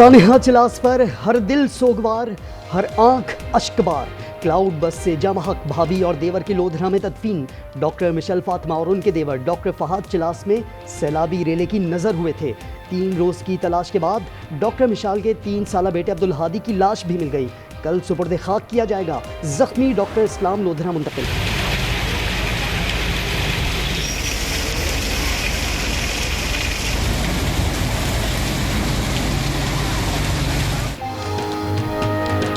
सानेहा चिलास पर हर दिल सोगवार, हर आंख अश्कबार। क्लाउड बस से जामहक भाभी और देवर की लोधरा में तदफीन। डॉक्टर मिशेल फातिमा और उनके देवर डॉक्टर फहाद चिलास में सैलाबी रेले की नजर हुए थे। 3 रोज की तलाश के बाद डॉक्टर मिशाल के 3 साला बेटे अब्दुल हादी की लाश भी मिल गई। कल सुपुर्द खाक किया जाएगा। जख्मी डॉक्टर इस्लाम लोधरा मुंतकिल।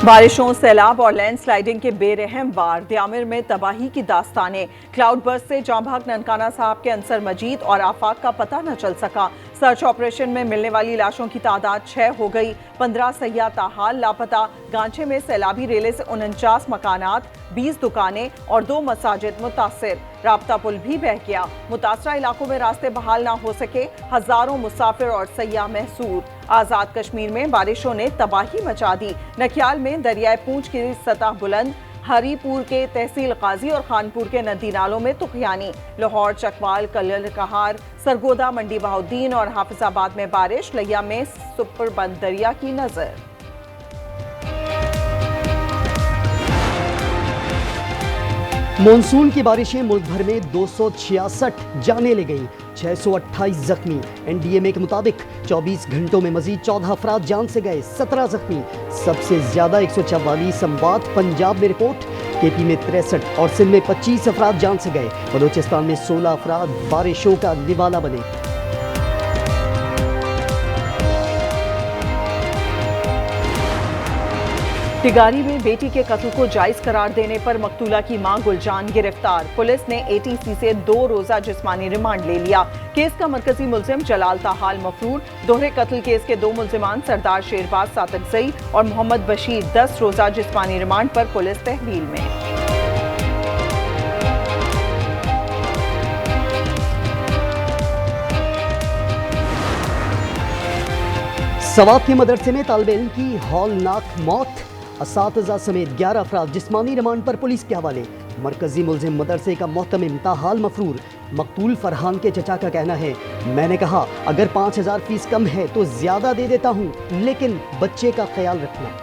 बारिशों, सैलाब और लैंडस्लाइडिंग के बेरहम वार, दयामिर में तबाही की दास्तानें। क्लाउड बर्स्ट से जांभाग ननकाना साहब के अंसर मजीद और आफाक का पता न चल सका। सर्च ऑपरेशन में मिलने वाली लाशों की तादाद 6 हो गई। 15 सयाह ताहाल लापता। गांचे में सैलाबी रेले से 49 मकानात, 20 दुकानें और 2 मसाजिद मुतासिर। राब्ता पुल भी बह गया। मुतासरा इलाकों में रास्ते बहाल ना हो सके। हजारों मुसाफिर और सयाह महसूर। आजाद कश्मीर में बारिशों ने तबाही मचा दी। नखियाल में दरियाए पूंछ की सतह बुलंद। हरीपुर के तहसील काजी और खानपुर के नदी नालों में तुखयानी। लाहौर, चकवाल, कलर कहार, सरगोदा, मंडी बहाउद्दीन और हाफिजाबाद में बारिश। लिया में सुपर बंद दरिया की नजर। मॉनसून की बारिशें मुल्क भर में 266 जानें ले गईं, 628 जख्मी। एनडीएमए के मुताबिक 24 घंटों में मजीद 14 अफराद जान से गए, 17 जख्मी। सबसे ज्यादा 144 अमवात पंजाब में रिपोर्ट। केपी में 63 और सिंध में 25 अफराद जान से गए। बलूचिस्तान में 16 अफराद बारिशों का निवाला बने। टिगारी में बेटी के कत्ल को जायज करार देने पर मकतूला की मां गुलजान गिरफ्तार। पुलिस ने एटीसी से 2 रोजा जिस्मानी रिमांड ले लिया। केस का मरकजी मुलजिम जलाल ताहाल मफरूर। दोहरे कत्ल केस के 2 मुलजिमान सरदार शेरबाज सातकजई और मोहम्मद बशीर 10 रोजा जिस्मानी रिमांड पर पुलिस तहवील में। सवाब के मदरसे में तालिब इल्म की हौलनाक मौत। असातिज़ा समेत 11 अफराद जिस्मानी रिमांड पर पुलिस के हवाले। मरकजी मुलजिम मदरसे का मोहतमिम ताहाल मफरूर। मकतूल फरहान के चचा का कहना है, मैंने कहा अगर 5000 फीस कम है तो ज्यादा दे देता हूँ, लेकिन बच्चे का ख्याल रखना।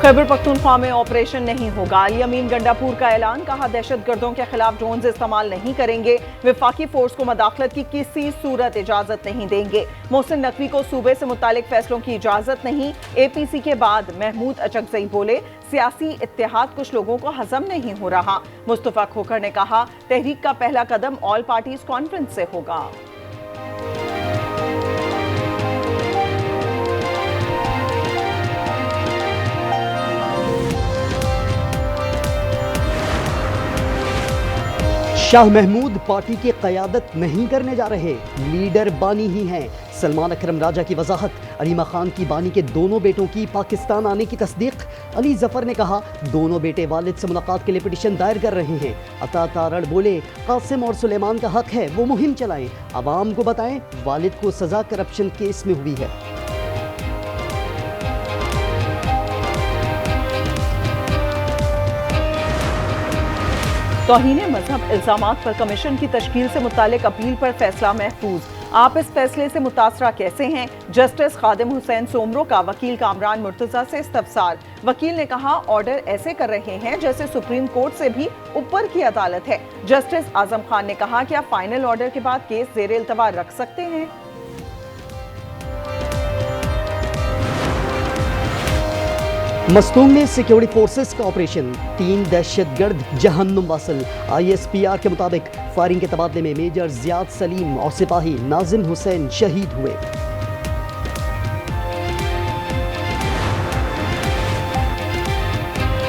खैबर पख्तूनख्वा में ऑपरेशन नहीं होगा। अली अमीन गंडापुर का ऐलान। कहा दहशतगर्दों के खिलाफ ड्रोन इस्तेमाल नहीं करेंगे। वफाकी फोर्स को मदाखलत की किसी सूरत इजाजत नहीं देंगे। मोहसिन नकवी को सूबे से मुतालिक फैसलों की इजाजत नहीं। एपीसी के बाद महमूद अचकजई बोले, सियासी इत्तेहाद कुछ लोगों को हजम नहीं हो रहा। मुस्तफा खोखर ने कहा, तहरीक का पहला कदम ऑल पार्टीज कॉन्फ्रेंस से होगा। शाह महमूद पार्टी की क़यादत नहीं करने जा रहे, लीडर बानी ही हैं। सलमान अकरम राजा की वजाहत। अलीमा खान की बानी के दोनों बेटों की पाकिस्तान आने की तस्दीक। अली जफर ने कहा, दोनों बेटे वालिद से मुलाकात के लिए पिटीशन दायर कर रहे हैं। अता तारड़ बोले, कासिम और सुलेमान का हक है वो मुहिम चलाएं, अवाम को बताएं वालिद को सजा करप्शन केस में हुई है। तौहीन मजहब इल्जामात पर कमीशन की तश्कील से मुतालिक अपील पर फैसला महफूज। आप इस फैसले से मुतासरा कैसे हैं? जस्टिस खादिम हुसैन सोमरो का वकील कामरान मुर्तजा से इस्तफसार। वकील ने कहा, ऑर्डर ऐसे कर रहे हैं जैसे सुप्रीम कोर्ट से भी ऊपर की अदालत है। जस्टिस आजम खान ने कहा, क्या फाइनल ऑर्डर के बाद केस ज़ेरे इल्तवा रख सकते हैं? मस्तूंग में सिक्योरिटी फोर्सेस का ऑपरेशन। 3 दहशतगर्द जहन्नुम वासिल। ISPR के मुताबिक फायरिंग के तबादले में मेजर जियाद सलीम और सिपाही नाजिम हुसैन शहीद हुए।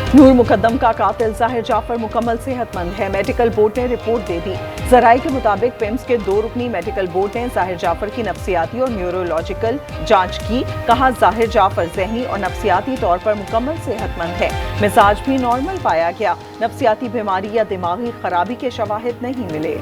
नूर मुकद्दम का कातिल जाहिर जाफर मुकम्मल सेहतमंद है। मेडिकल बोर्ड ने रिपोर्ट दे दी। जराये के मुताबिक पिम्स के 2 रुकनी मेडिकल बोर्ड ने जाहिर जाफर की नफ्सियाती और न्यूरोलॉजिकल जांच की। कहा, जाहिर जाफर ज़हनी और नफ्सियाती तौर पर मुकम्मल सेहतमंद है। मिजाज भी नॉर्मल पाया गया। नफ्सियाती बीमारी या दिमागी खराबी के शवाहिद नहीं मिले।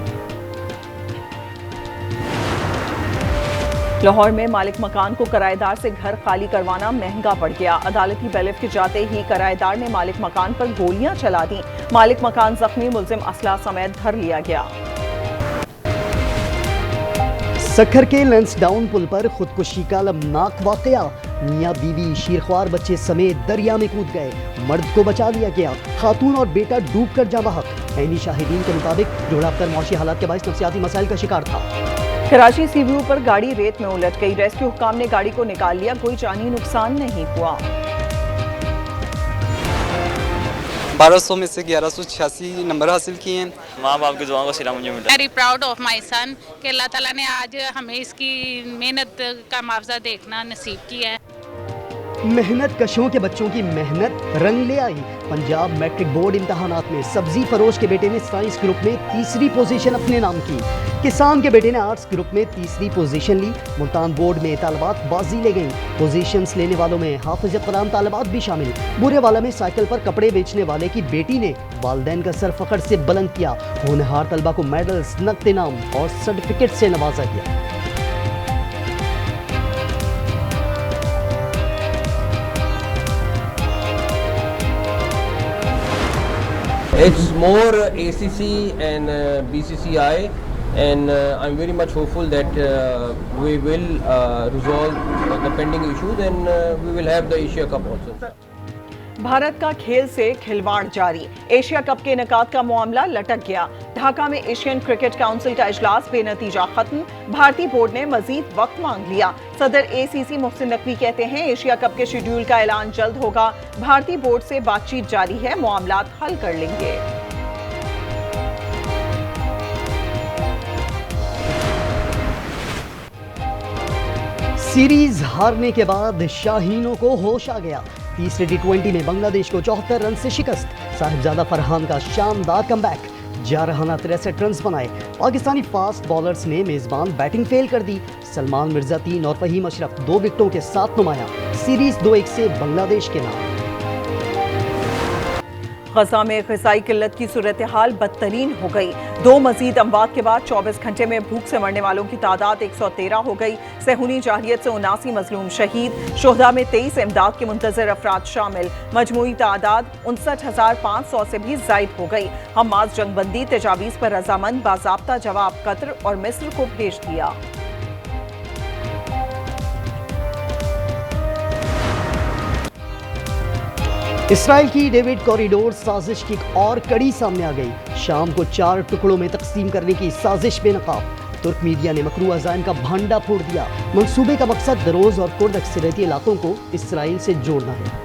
लाहौर में मालिक मकान को किराएदार से घर खाली करवाना महंगा पड़ गया। अदालती बैलिफ के जाते ही किराएदार ने मालिक मकान पर गोलियां चला दी। मालिक मकान जख्मी, मुलजिम असला समेत धर लिया गया। सखर के लैंसडाउन पुल पर खुदकुशी का अलमनाक वाकया। मियां बीवी शीरख्वार बच्चे समेत दरिया में कूद गए। मर्द को बचा लिया गया, खातून और बेटा डूबकर जाँ बहक। ऐनी शाहिदीन के मुताबिक जोड़ा अख्तर मौशी हालात के बायस नफसियाती मसाइल का शिकार था। कराची सीव्यू पर गाड़ी रेत में उलट गई। रेस्क्यू हुक्काम ने गाड़ी को निकाल लिया, कोई जानी नुकसान नहीं हुआ। 1200 में से 1186 नंबर हासिल किए हैं। माँ बाप की दुआओं का सिला मुझे मिला। वेरी प्राउड ऑफ माई सन कि अल्लाह ताला ने आज हमें इसकी मेहनत का मुआवजा देखना नसीब किया है। मेहनत कशों के बच्चों की मेहनत रंग ले आई। पंजाब मैट्रिक बोर्ड इम्तहानात में सब्जी फरोश के बेटे ने साइंस ग्रुप में तीसरी पोजीशन अपने नाम की। किसान के बेटे ने आर्ट्स ग्रुप में तीसरी पोजीशन ली। मुल्तान बोर्ड में तालिबात बाजी ले गईं। पोजीशंस लेने वालों में हाफिज कुरान तालिबात भी शामिल। बुरेवाला में साइकिल पर कपड़े बेचने वाले की बेटी ने वालिदैन का सर फखर से बुलंद किया। होनहार तलबा को मेडल्स, नक़द इनाम और सर्टिफिकेट से नवाजा गया। It's more ACC and BCCI, and I'm very much hopeful that we will resolve the pending issues, and we will have the Asia Cup also. Bharat का खेल से खिलवाड़ जारी। एशिया कप के इनेकाद का मामला लटक गया। ढाका में एशियन क्रिकेट काउंसिल का इजलास बेनतीजा खत्म। भारतीय बोर्ड ने मजीद वक्त मांग लिया। सदर ACC मोहसिन नकवी कहते हैं एशिया कप के शेड्यूल का ऐलान जल्द होगा। भारतीय बोर्ड से बातचीत जारी है, मामलात हल कर लेंगे। सीरीज हारने के बाद शाहीनों को होश आ गया। तीसरे T20 में बांग्लादेश को 74 रन से शिकस्त। साहिबजादा फरहान का शानदार कमबैक। जारहाना 63 रन बनाए। पाकिस्तानी फास्ट बॉलर्स ने मेजबान बैटिंग फेल कर दी। सलमान मिर्जा 3 और फहीम अशरफ 2 विकेटों के साथ नुमाया। सीरीज 2-1 से बांग्लादेश के नाम। गजा में ग़िज़ाई किल्लत की सूरत हाल बदतरीन हो गई। 2 मजीद अमवात के बाद 24 घंटे में भूख से मरने वालों की तादाद 113 हो गई। सेहूनी जाहियत से 79 मजलूम शहीद। शोहदा में 23 इमदाद के मुंतजर अफराद शामिल। मजमूई तादाद 59,500 से भी जायद हो गई। हमास जंगबंदी तजावीज़ पर रजामंद बाज़ाब्ता जवाब कतर और मिस्र को भेज दिया। इसराइल की डेविड कॉरिडोर साजिश की एक और कड़ी सामने आ गई। शाम को 4 टुकड़ों में तकसीम करने की साजिश बेनकाब। तुर्क मीडिया ने मकरू अज़ाइम का भांडा फोड़ दिया। मंसूबे का मकसद दरोज और कुर्द अक्सरियती इलाकों को इसराइल से जोड़ना है।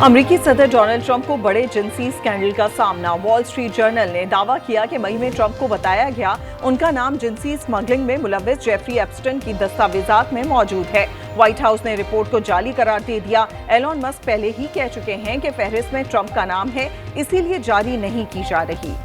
अमरीकी सदर डोनाल्ड ट्रंप को बड़े जिनसी स्कैंडल का सामना। वॉल स्ट्रीट जर्नल ने दावा किया कि मई में ट्रंप को बताया गया उनका नाम जिनसी स्मगलिंग में मुलव्विस जेफरी एप्स्टन की दस्तावेजात में मौजूद है। व्हाइट हाउस ने रिपोर्ट को जाली करार दे दिया। एलोन मस्क पहले ही कह चुके हैं कि फहरिस्त में ट्रंप का नाम है, इसीलिए जारी नहीं की जा रही।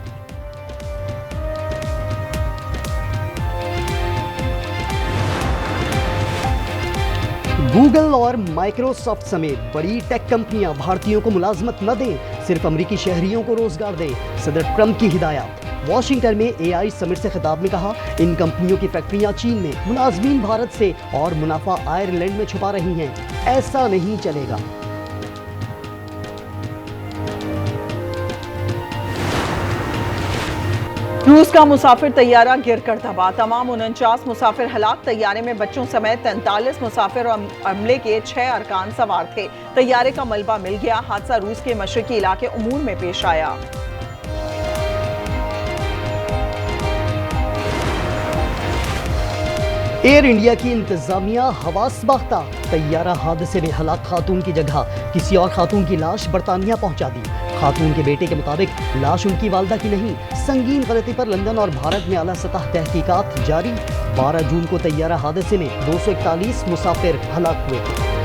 गूगल और माइक्रोसॉफ्ट समेत बड़ी टेक कंपनियां भारतीयों को मुलाजमत न दें, सिर्फ अमरीकी शहरियों को रोजगार दें। सदर ट्रंप की हिदायत। वॉशिंगटन में AI समिट से खिताब में कहा इन कंपनियों की फैक्ट्रियां चीन में, मुलाजमीन भारत से और मुनाफा आयरलैंड में छुपा रही हैं। ऐसा नहीं चलेगा। रूस का मुसाफिर तैयारा गिरकर तबाह। तमाम 49 मुसाफिर हलाक। तैयारे में बच्चों समेत 43 मुसाफिर और अमले के 6 अरकान सवार थे। तैयारे का मलबा मिल गया। हादसा रूस के मशरकी इलाके उमूर में पेश आया। एयर इंडिया की इंतजामिया हवास बाख्ता। तैयारा हादसे में हलाक खातून की जगह किसी और खातून की लाश बरतानिया पहुंचा दी। खातून के बेटे के मुताबिक लाश उनकी वालदा की नहीं। संगीन गलती पर लंदन और भारत में आला सतह तहकीकात जारी। 12 जून को तैयारा हादसे में 241 मुसाफिर हलाक हुए थे।